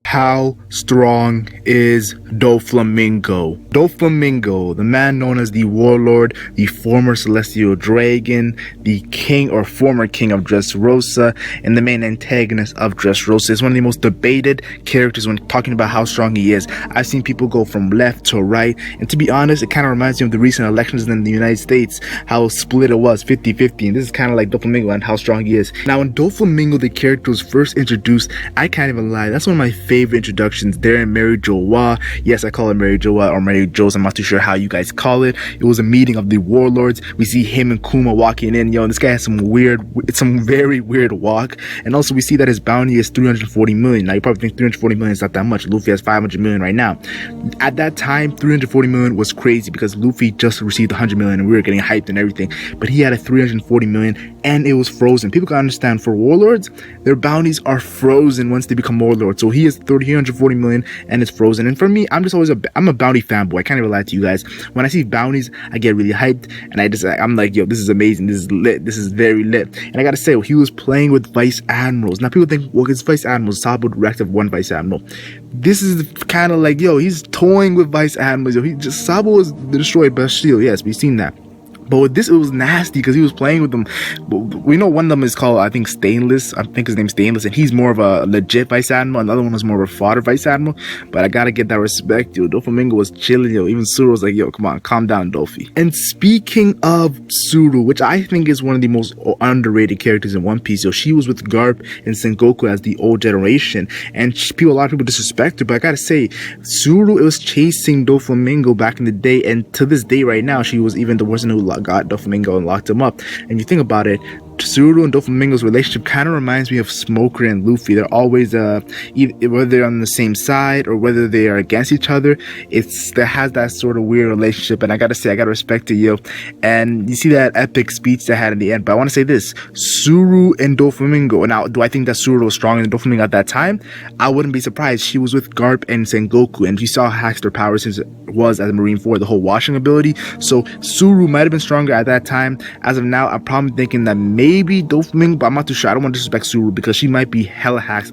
How strong is Doflamingo? Doflamingo, the man known as the warlord, the former celestial dragon, the king or former king of Dressrosa, and the main antagonist of Dressrosa, is one of the most debated characters when talking about how strong he is. I've seen people go from left to right, and to be honest, it kind of reminds me of the recent elections in the United States, how split it was 50-50, and this is kind of like Doflamingo and how strong he is. Now, when Doflamingo, the character, was first introduced, I can't even lie, that's one of my favorite introductions there in Mary Joa. Yes, I call it Mary Joa or Mary Joe's. I'm not too sure how you guys call it. It was a meeting of the warlords. We see him and Kuma walking in. Yo, and this guy has some very weird walk. And also we see that his bounty is 340 million. Now you probably think 340 million is not that much. Luffy has 500 million right now. At that time, 340 million was crazy because Luffy just received 100 million and we were getting hyped and everything. But he had a 340 million and it was frozen. People can understand, for warlords, their bounties are frozen once they become warlords. So he is 340 million and it's frozen. And for me, I'm a bounty fanboy. I can't even lie to you guys. When I see bounties, I get really hyped and I'm like, yo, this is amazing, this is lit, this is very lit. And I gotta say, he was playing with vice admirals. Now people think, well, it's vice admirals, Sabo directive one vice admiral. This is kind of like, yo, he's toying with vice admirals. Yo, Sabo was the destroyed Bastille. Yes, we've seen that. But with this, it was nasty because he was playing with them. We know one of them is called, I think, Stainless. I think his name's Stainless, and he's more of a legit vice admiral. Another one was more of a fodder vice admiral. But I gotta get that respect, yo. Doflamingo was chilling, yo. Even Suru was like, yo, come on, calm down, Dofi. And speaking of Suru, which I think is one of the most underrated characters in One Piece, yo, she was with Garp and Sengoku as the old generation, and a lot of people disrespect her. But I gotta say, Suru was chasing Doflamingo back in the day, and to this day, right now, she was even the person who got Doflamingo and locked him up. And you think about it, Suru and Doflamingo's relationship kind of reminds me of Smoker and Luffy. They're always whether they're on the same side or whether they are against each other, there has that sort of weird relationship. And I gotta say, I gotta respect it, yo. And you see that epic speech they had in the end. But I want to say this: Suru and Doflamingo. Now, do I think that Suru was stronger than Doflamingo at that time? I wouldn't be surprised. She was with Garp and Sengoku, and we saw how her power since it was as Marineford, the whole washing ability. So Suru might have been stronger at that time. As of now, I'm probably thinking that maybe Doflamingo, but I'm not too sure. I don't want to disrespect Suru because she might be hella hacks.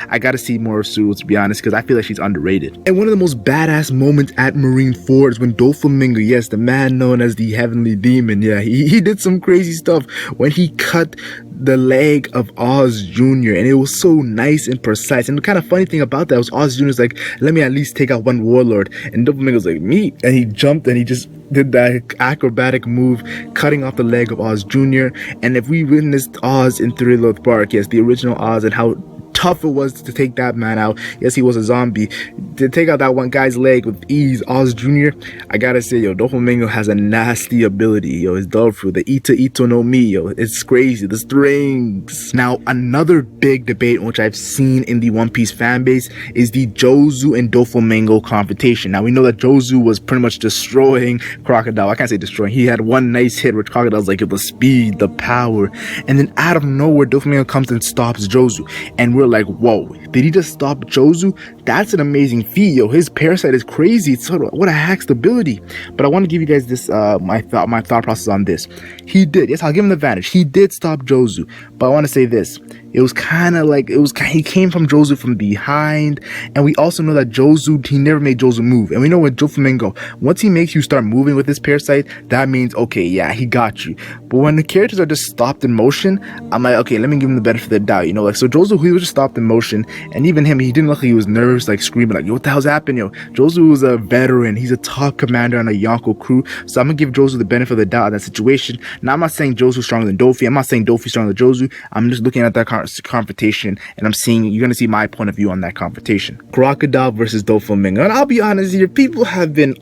I gotta see more of Suru, to be honest, because I feel like she's underrated. And one of the most badass moments at Marineford is when Doflamingo, yes, the man known as the Heavenly Demon, yeah, he did some crazy stuff when he cut the leg of Oz Jr. and it was so nice and precise. And the kind of funny thing about that was Oz Jr.'s like, let me at least take out one warlord, and Doflamingo's like, me, and he jumped and he just did that acrobatic move, cutting off the leg of Oz Jr. And if we witnessed Oz in Thriller Bark, yes, the original Oz, and how tough it was to take that man out. Yes, he was a zombie. To take out that one guy's leg with ease, Oz Jr., I gotta say, yo, Doflamingo has a nasty ability, yo. His Dolphu, the Ito no Mi, yo, it's crazy, the strings. Now, another big debate which I've seen in the One Piece fan base is the Jozu and Doflamingo confrontation. Now, we know that Jozu was pretty much destroying Crocodile. I can't say destroying. He had one nice hit with Crocodile's like the speed, the power, and then out of nowhere, Doflamingo comes and stops Jozu, and we're like, whoa, did he just stop Jozu? That's an amazing feat, yo. His parasite is crazy. It's sort of what a hacked ability. But I want to give you guys this my thought process on this. He did, yes, I'll give him the advantage. He did stop Jozu, but I want to say this: it was kind of like he came from Jozu from behind, and we also know that Jozu, he never made Jozu move. And we know with Doflamingo, once he makes you start moving with his parasite, that means okay, yeah, he got you. But when the characters are just stopped in motion, I'm like, okay, let me give him the benefit of the doubt, you know, like, so Jozu, he was just stopped in motion, and even him, he didn't look like he was nervous, like screaming like, yo, what the hell's happening, yo? Jozu was a veteran. He's a top commander on a Yonko crew, so I'm gonna give Jozu the benefit of the doubt in that situation. Now, I'm not saying Jozu's stronger than Dofi. I'm not saying Dofi's stronger than Jozu. I'm just looking at that confrontation, and I'm seeing, you're gonna see my point of view on that confrontation. Crocodile versus Doflamingo. And I'll be honest here, people have been,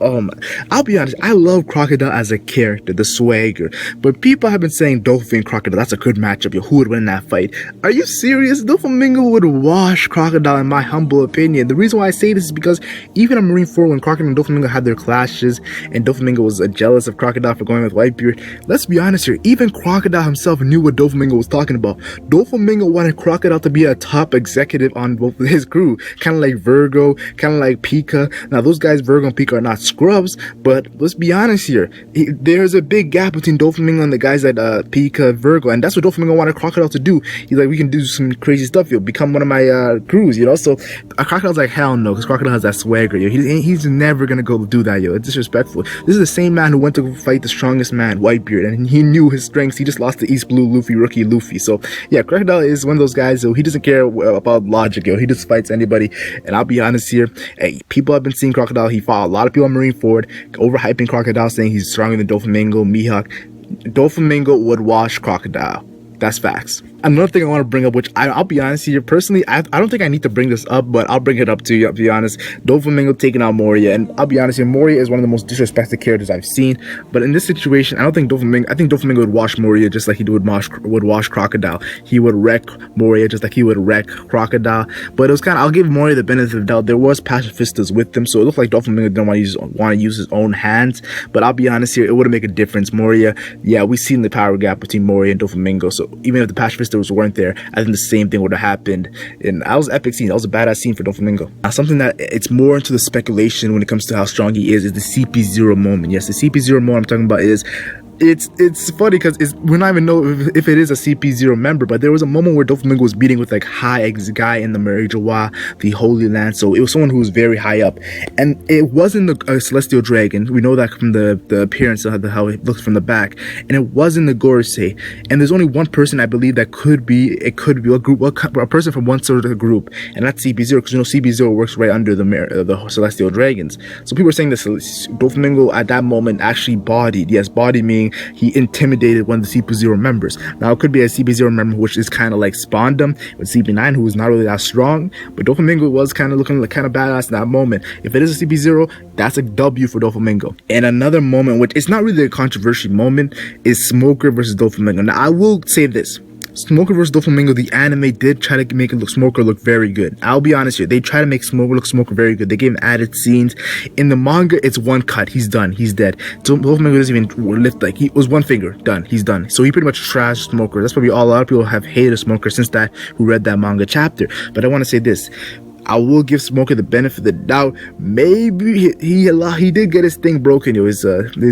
I'll be honest, I love Crocodile as a character, the swagger, but people have been saying Dolphin and Crocodile, that's a good matchup, yo, who would win in that fight? Are you serious? Doflamingo would wash Crocodile, in my humble opinion. The reason why I say this is because even on Marineford, when Crocodile and Doflamingo had their clashes, and Doflamingo was jealous of Crocodile for going with Whitebeard, let's be honest here, even Crocodile himself knew what Doflamingo was talking about. Doflamingo wanted Crocodile to be a top executive on both his crew, kind of like Virgo, kind of like Pika. Now those guys, Virgo and Pika, are not scrubs, but let's be honest here. There's a big gap between Doflamingo and the guys that Pika, Virgo, and that's what Doflamingo wanted Crocodile to do. He's like, we can do some crazy stuff, yo, become one of my crews, you know. So Crocodile's like, hell no, because Crocodile has that swagger, yo. He's never gonna go do that, yo. It's disrespectful. This is the same man who went to fight the strongest man, Whitebeard, and he knew his strengths. He just lost to East Blue Luffy, rookie Luffy. So yeah, Crocodile is one of those guys, so he doesn't care about logic, yo. He just fights anybody. And I'll be honest here, hey, people have been seeing Crocodile. He fought a lot of people on Marineford, overhyping Crocodile, saying he's stronger than Doflamingo, Mihawk. Doflamingo would wash Crocodile. That's facts. Another thing I want to bring up, which I'll be honest here, personally, I don't think I need to bring this up, but I'll bring it up to you, I'll be honest. Doflamingo taking out Moria, and I'll be honest here, Moria is one of the most disrespected characters I've seen, but in this situation, I think Doflamingo would wash Moria just like he would wash Crocodile. He would wreck Moria just like he would wreck Crocodile, but it was kind of, I'll give Moria the benefit of the doubt. There was pacifistas with them, so it looked like Doflamingo didn't want to use his own hands, but I'll be honest here, it wouldn't make a difference. Moria, yeah, we've seen the power gap between Moria and Doflamingo, so even if the pacifistas weren't there, I think the same thing would have happened. And that was an epic scene. That was a badass scene for Doflamingo. Now, something that it's more into the speculation when it comes to how strong he is the CP0 moment. Yes, the CP0 moment I'm talking about is it's funny because we don't even know if it is a CP0 member, but there was a moment where Doflamingo was meeting with like high guy in the Marijawa, the Holy Land. So it was someone who was very high up, and it wasn't the Celestial Dragon. We know that from the appearance of how it looks from the back, and it wasn't the Gorosei. And there's only one person I believe that could be a person from one sort of group, and that's CP0, because you know CP0 works right under the Celestial Dragons. So people are saying that Doflamingo at that moment actually bodied. Yes, body meaning he intimidated one of the CP0 members. Now it could be a CP0 member which is kind of like spawned him with CP9, who was not really that strong, but Doflamingo was kind of looking like kind of badass in that moment. If it is a CP0, that's a W for Doflamingo. And another moment, which is not really a controversial moment, is Smoker versus Doflamingo. Now I will say this: Smoker vs. Doflamingo, the anime did try to make Smoker look very good. I'll be honest here, they try to make Smoker very good. They gave him added scenes. In the manga, it's one cut. He's done. He's dead. So Doflamingo doesn't even lift, like, he was one finger. Done. He's done. So he pretty much trashed Smoker. That's probably a lot of people have hated Smoker since that, who read that manga chapter. But I want to say this: I will give Smoker the benefit of the doubt. Maybe he did get his thing broken, his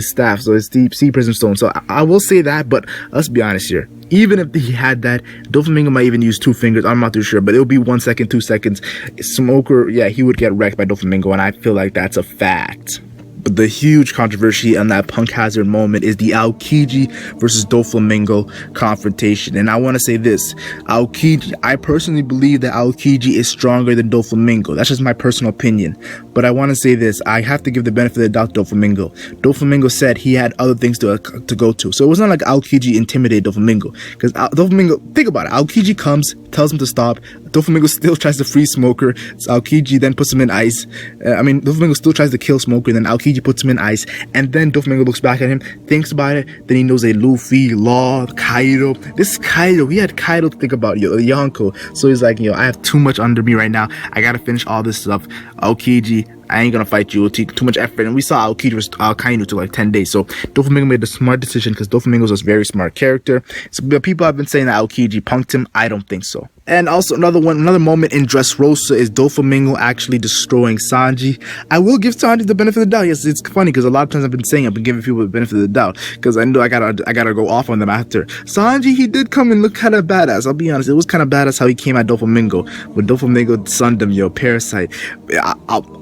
staff, so his Sea Prism Stone. So I will say that, but let's be honest here. Even if he had that, Doflamingo might even use 2 fingers. I'm not too sure, but it'll be 1 second, 2 seconds. Smoker, yeah, he would get wrecked by Doflamingo, and I feel like that's a fact. But the huge controversy on that Punk Hazard moment is the Aokiji versus Doflamingo confrontation. And I want to say this: Aokiji, I personally believe that Aokiji is stronger than Doflamingo. That's just my personal opinion. But I want to say this: I have to give the benefit of the doubt to Doflamingo. Doflamingo said he had other things to go to. So it was not like Aokiji intimidated Doflamingo. Because Doflamingo, think about it. Aokiji comes, tells him to stop. Doflamingo still tries to free Smoker. So Aokiji then puts him in ice. Doflamingo still tries to kill Smoker, then Aokiji puts him in ice, and then Doflamingo looks back at him, thinks about it, then he knows a Luffy, Law, Kaido. This Kaido, he had Kaido to think about, Yonko. So he's like, I have too much under me right now. I gotta finish all this stuff. Aokiji, I ain't gonna fight you. It'll take too much effort. And we saw Aokiji was Kainu took like 10 days. So Doflamingo made the smart decision, because Doflamingo is a very smart character. So people have been saying that Aokiji punked him. I don't think so. And also another moment in Dressrosa is Doflamingo actually destroying Sanji. I will give Sanji the benefit of the doubt. Yes, it's funny because a lot of times I've been giving people the benefit of the doubt, because I know I gotta go off on them after. Sanji, he did come and look kind of badass. I'll be honest, it was kind of badass how he came at Doflamingo, but Doflamingo sunned him, Parasite.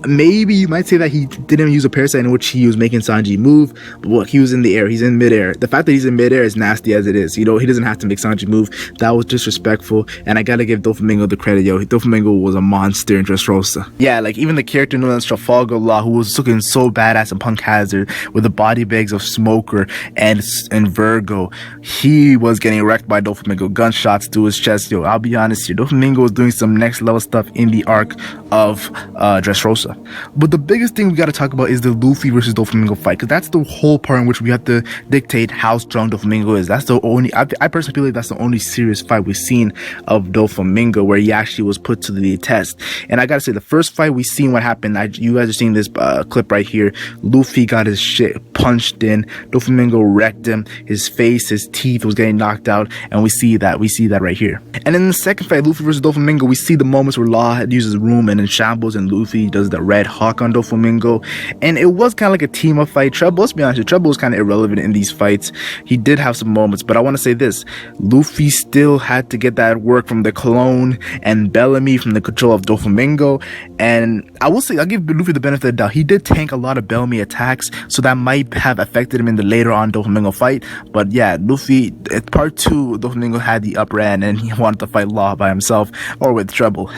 Maybe you might say that he didn't use a Parasite in which he was making Sanji move, but look, he was in the air. He's in midair. The fact that he's in midair is nasty as it is. He doesn't have to make Sanji move. That was disrespectful, and I gotta give Doflamingo the credit, Doflamingo was a monster in Dressrosa. Yeah, like even the character known as Trafalgar Law, who was looking so badass in Punk Hazard with the body bags of Smoker and Virgo, he was getting wrecked by Doflamingo, gunshots to his chest. I'll be honest here, Doflamingo was doing some next level stuff in the arc of Dressrosa. But the biggest thing we got to talk about is the Luffy versus Doflamingo fight, because that's the whole part in which we have to dictate how strong Doflamingo is. That's the only, I personally feel like that's the only serious fight we've seen of Doflamingo where he actually was put to the test. And I gotta say, the first fight we seen what happened, you guys are seeing this clip right here. Luffy got his shit punched in. Doflamingo wrecked him. His face, his teeth was getting knocked out, and we see that right here. And in the second fight, Luffy versus Doflamingo, we see the moments where Law uses room and in shambles, and Luffy does the red hawk on Doflamingo. And it was kind of like a team up fight. Trouble, let's be honest, Trouble was kind of irrelevant in these fights. He did have some moments, but I want to say this: Luffy still had to get that work from the clone and Bellamy from the control of Doflamingo. And I will say, I'll give Luffy the benefit of the doubt. He did tank a lot of Bellamy attacks, so that might have affected him in the later on Doflamingo fight. But yeah, Luffy, at part 2, Doflamingo had the upper hand and he wanted to fight Law by himself or with Trouble.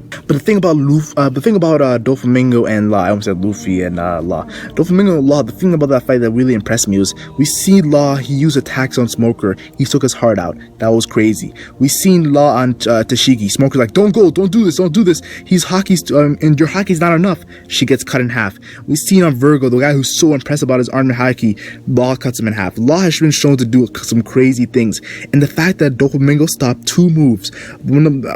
But the thing about Doflamingo and Law, I almost said Luffy and Law. Doflamingo and Law, the thing about that fight that really impressed me was we see Law, he used attacks on Smoker. He took his heart out. That was crazy. We seen Law on Tashigi. Smoker's like, don't go, don't do this. He's hockey's, and your hockey's not enough. She gets cut in half. We seen on Virgo, the guy who's so impressed about his arm and haki, Law cuts him in half. Law has been shown to do some crazy things. And the fact that Doflamingo stopped 2 moves,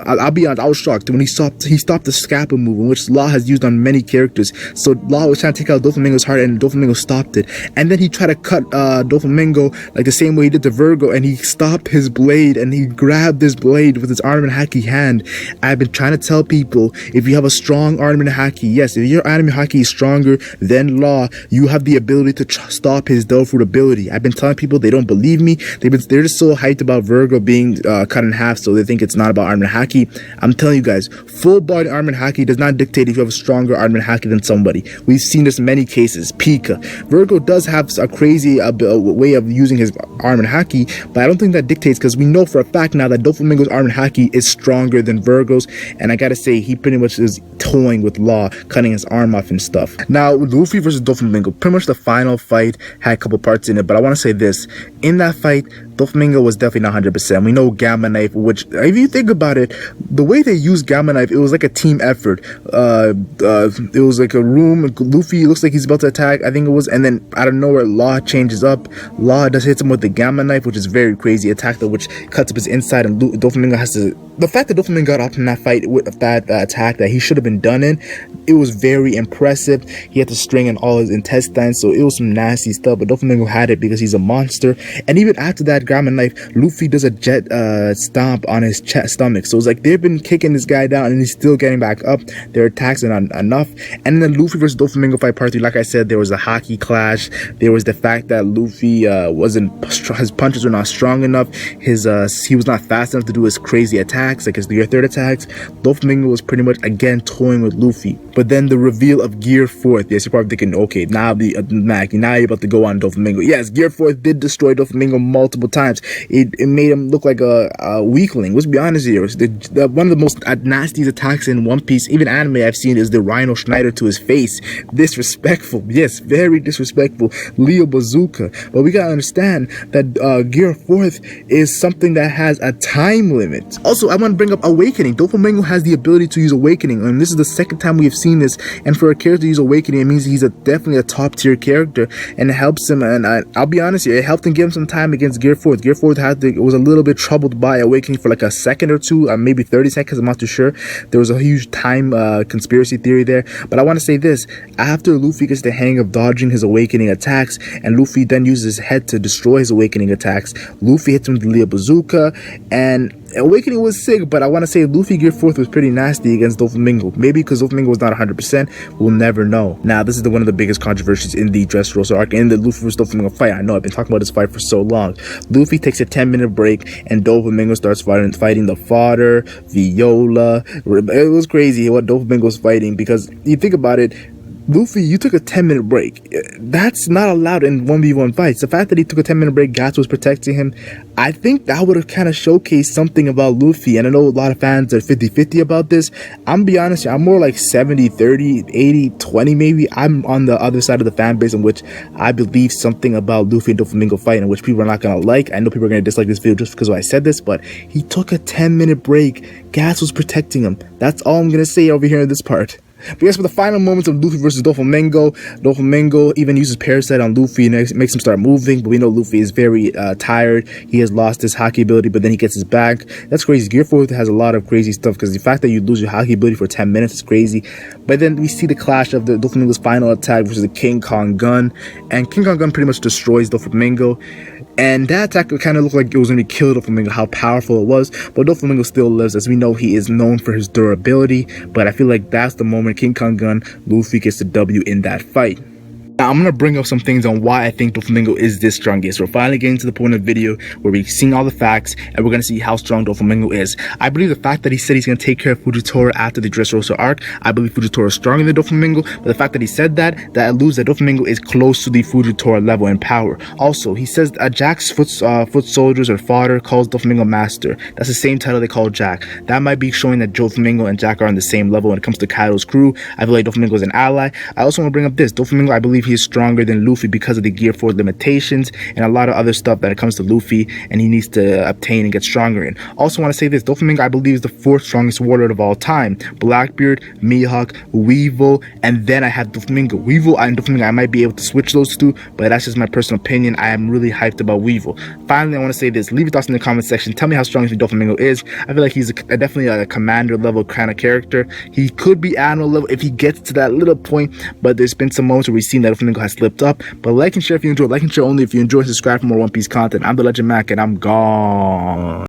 I'll be honest, I was shocked when he stopped the Scappa move, in which Law has used on many characters. So Law was trying to take out Doflamingo's heart, and Doflamingo stopped it. And then he tried to cut Doflamingo like the same way he did to Virgo, and he stopped his blade, and he grabbed his blade with his arm and haki hand. I've been trying to tell people, if you have a strong arm and haki, yes, if your arm and haki is stronger than Law, you have the ability to stop his Delphoot ability. I've been telling people, they don't believe me. They're just so hyped about Virgo being cut in half, so they think it's not about arm and haki. I'm telling you guys, full body arm and haki does not dictate if you have a stronger arm and haki than somebody. We've seen this in many cases. Pika. Virgo does have a crazy way of using his arm and haki, but I don't think that dictates, because we know for a fact now that Doflamingo's arm and haki is stronger than Virgo's, and I gotta say, he pretty much is toying with Law, cutting his arm off and stuff. Now, Luffy versus Doflamingo, pretty much the final fight had a couple parts in it, but I want to say this: in that fight, Doflamingo was definitely not 100%. We know Gamma Knife, which, if you think about it, the way they used Gamma Knife, it was like a team effort. It was like a room. Luffy looks like he's about to attack, I think it was, and then out of nowhere, Law changes up. Law just hits him with the Gamma Knife, which is very crazy. Attack that which cuts up his inside, and Doflamingo has to. The fact that Doflamingo got up in that fight with that attack that he should have been done in, it was very impressive. He had to string in all his intestines, so it was some nasty stuff. But Doflamingo had it because he's a monster. And even after that Gamma Knife, Luffy does a jet stomp on his stomach. So it's like they've been kicking this guy down, and he's still getting back up. Their attacks are not enough. And then Luffy versus Doflamingo fight part 3, like I said, there was a hockey clash. There was the fact that Luffy his punches were not strong enough. He was not fast enough to do his crazy attacks, like his third attacks. Doflamingo was pretty much again toying with Luffy. But then the reveal of Gear 4th, yes, you're probably thinking, okay, now Mac, now you're about to go on Doflamingo. Yes, Gear 4th did destroy Doflamingo multiple times. It made him look like a weakling. Let's be honest here. One of the most nastiest attacks in One Piece, even anime, I've seen, is the Rhino Schneider to his face. Disrespectful. Yes, very disrespectful. Leo Bazooka. But we gotta understand that Gear 4th is something that has a time limit. Also, I want to bring up Awakening. Doflamingo has the ability to use Awakening, and this is the second time we have seen this. And for a character to use Awakening, it means he's definitely a top tier character, and it helps him. And I'll be honest here, it helped him give him some time against Gear 4th. Gear 4th was a little bit troubled by Awakening for like a second or two, maybe 30 seconds, I'm not too sure. There was a huge time conspiracy theory there. But I want to say this: after Luffy gets the hang of dodging his Awakening attacks, and Luffy then uses his head to destroy his Awakening attacks, Luffy hits him with the Leo Bazooka, and Awakening was sick. But I want to say Luffy Gear 4th was pretty nasty against Doflamingo. Maybe because Doflamingo was not 100%. We'll never know. Now, this is one of the biggest controversies in the Dressrosa arc, in the Luffy vs Doflamingo fight. I know I've been talking about this fight for so long. Luffy takes a 10-minute break, and Doflamingo starts fighting the fodder, Viola. It was crazy what Doflamingo was fighting, because you think about it, Luffy, you took a 10-minute break. That's not allowed in 1v1 fights. The fact that he took a 10-minute break, Guts was protecting him, I think that would have kind of showcased something about Luffy. And I know a lot of fans are 50-50 about this. I'm be honest, I'm more like 70-30, 80-20 maybe. I'm on the other side of the fan base, in which I believe something about Luffy and Doflamingo fight, in which people are not going to like. I know people are going to dislike this video just because I said this, but he took a 10-minute break. Guts was protecting him. That's all I'm going to say over here in this part. But yes, for the final moments of Luffy versus Doflamingo even uses Parasite on Luffy and it makes him start moving. But we know Luffy is very tired. He has lost his hockey ability, but then he gets his back. That's crazy. Gear 4 has a lot of crazy stuff because the fact that you lose your hockey ability for 10 minutes is crazy. But then we see the clash of the Doflamingo's final attack versus the King Kong gun. And King Kong gun pretty much destroys Doflamingo. And that attack kind of looked like it was going to kill Doflamingo, how powerful it was. But Doflamingo still lives. As we know, he is known for his durability. But I feel like that's the moment King Kong gun, Luffy gets the W in that fight. Now, I'm going to bring up some things on why I think Doflamingo is this strongest. We're finally getting to the point of the video where we're seeing all the facts and we're going to see how strong Doflamingo is. I believe the fact that he said he's going to take care of Fujitora after the Dressrosa arc, I believe Fujitora is stronger than Doflamingo, but the fact that he said that alludes that Doflamingo is close to the Fujitora level in power. Also, he says Jack's foot soldiers or fodder calls Doflamingo master. That's the same title they call Jack. That might be showing that Doflamingo and Jack are on the same level when it comes to Kaido's crew. I feel like Doflamingo is an ally. I also want to bring up this. Doflamingo, I believe he is stronger than Luffy because of the Gear 4 limitations and a lot of other stuff that it comes to Luffy and he needs to obtain and get stronger in. Also want to say this, Doflamingo I believe is the 4th strongest warlord of all time. Blackbeard, Mihawk, Weevil, and then I have Doflamingo. Weevil and Doflamingo, I might be able to switch those two, but that's just my personal opinion. I am really hyped about Weevil. Finally, I want to say this, leave your thoughts in the comment section. Tell me how strong you think Doflamingo is. I feel like he's definitely a commander level kind of character. He could be admiral level if he gets to that little point, but there's been some moments where we've seen that Doflamingo has slipped up. But like and share if you enjoy, like and share only if you enjoy. Subscribe for more One Piece content. I'm the LegendMac and I'm gone.